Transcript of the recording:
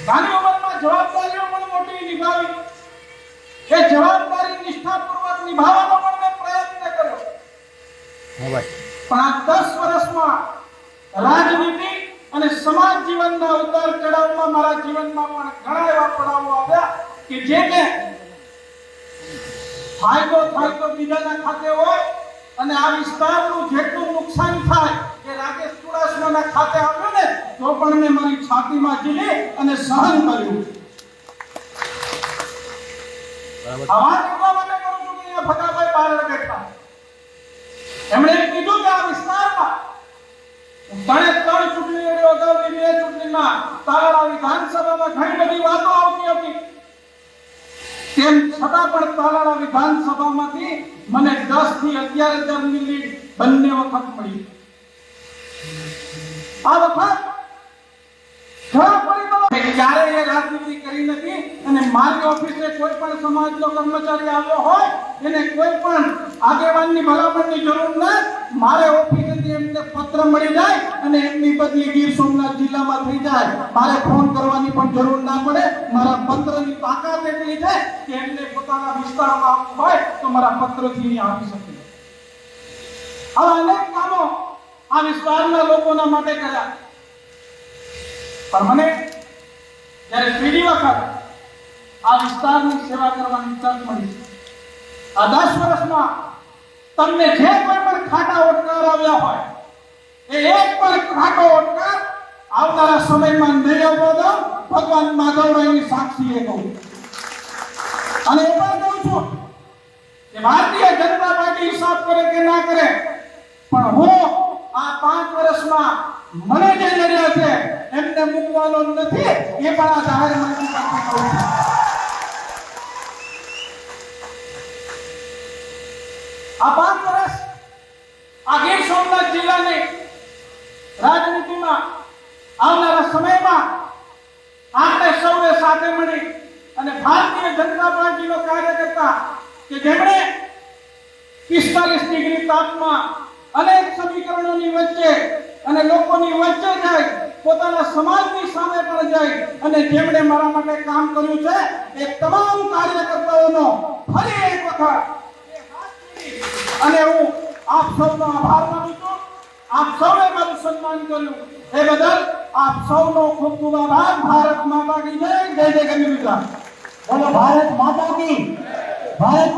નાની ઉંમરમાં જવાબદારીઓ પણ મોટી નિભાવી, એ જવાબદારી નિષ્ઠાપૂર્વક નિભાવવાનો પણ મેં પ્રયત્ન કર્યો. પણ આ 10 વર્ષમાં રાજનીતિ અને સમાજ જીવનના ઉતાર ચઢાવમાં મારા જીવનમાં પણ ઘણા એવા પડાવો આવ્યા કે જેને ફાયદો થાય તો બીજાના ખાતે હોય અને આ વિસ્તારનું જેટલું નુકસાન થાય એ રાકેશ ચુડાસમાના ખાતે આવ્યું ને તો પણ મેં મારી છાતીમાં ઝીલી અને સહન કર્યું. આવા એટલા માટે કરું છું કે અહીંયા ફટાભાઈ બારડ બેઠા, એમણે કીધું કે આ વિસ્તારમાં 3 ચૂંટણીઓ અગાઉની 2 ચૂંટણીમાં તાલાળા વિધાનસભામાં ઘણી બધી વાતો આવતી હતી, તેમ છતાં પણ તાલાળા વિધાનસભામાંથી મને 10 થી 11,000 ની લીડ બંને વખત મળી. આ વખત ક્યારેય એ રાજનીતિ કરી નથી અને મારી ઓફિસે કોઈ પણ સમાજનો કર્મચારી આવ્યો હોય એને કોઈ પણ આગેવાનની ભલામણની જરૂર નથી. મારે ઓફિસેથી એમને પત્ર મળી જાય અને એમની બદલી ગીર સોમનાથ જિલ્લામાં થઈ જાય. મારે ફોન કરવાની પણ જરૂર ના પડે. મારા પત્રની તાકાત એટલી છે કે એમને પોતાના વિસ્તારમાં આવવું હોય તો મારા પત્રથી આપી શકે. આવા અનેક કામો આ વિસ્તારના લોકોના માટે કર્યા. પણ મને જ્યારે ત્રીજી વખત આ વિસ્તારની સેવા કરવાની તક મળી, આ 10 વર્ષમાં તમને જે કોઈ પણ ખાટા ઓટકાર આવ્યા હોય એ એક પણ ખાટો ઓટકાર આવનારા સમયમાં નહીં આવવા દો. ભગવાન માધવરાયની સાક્ષીએ કહું અને એ પણ કહું છું કે ભારતીય જનતા પાર્ટી હિસાબ કરે કે ના કરે, પણ હું આ 5 વર્ષમાં મને જે લડ્યા છે એમને મૂકવાનો નથી. એ પણ આ જાહેર મંચ પરથી કહું છું. આ 5 વર્ષ આ ગીર સોમનાથ જિલ્લાની રાજનીતિમાં આવનારા સમયમાં આપણે સૌએ સાથે મળી અને ભારતીય જનતા પાર્ટીનો કાર્યકર્તા કે જેમણે 45 ડિગ્રી તાપમાં અનેક સમીકરણોની વચ્ચે અને લોકોની વચ્ચે જાય, પોતાના સમાજની સામે પણ જાય અને જેમણે મારા માટે કામ કર્યું છે એ તમામ કાર્યકર્તાઓનો ફરી એક વખત અને હું આપ સૌનો આભાર માનું છું. આપ સૌએ મારું સન્માન કર્યું એ બદલ આપ સૌનો ખૂબ ખૂબ આભાર. ભારત માતા કી જય. જય જય ગરવી ગુજરાત. બોલો ભારત માતા કી. ભારત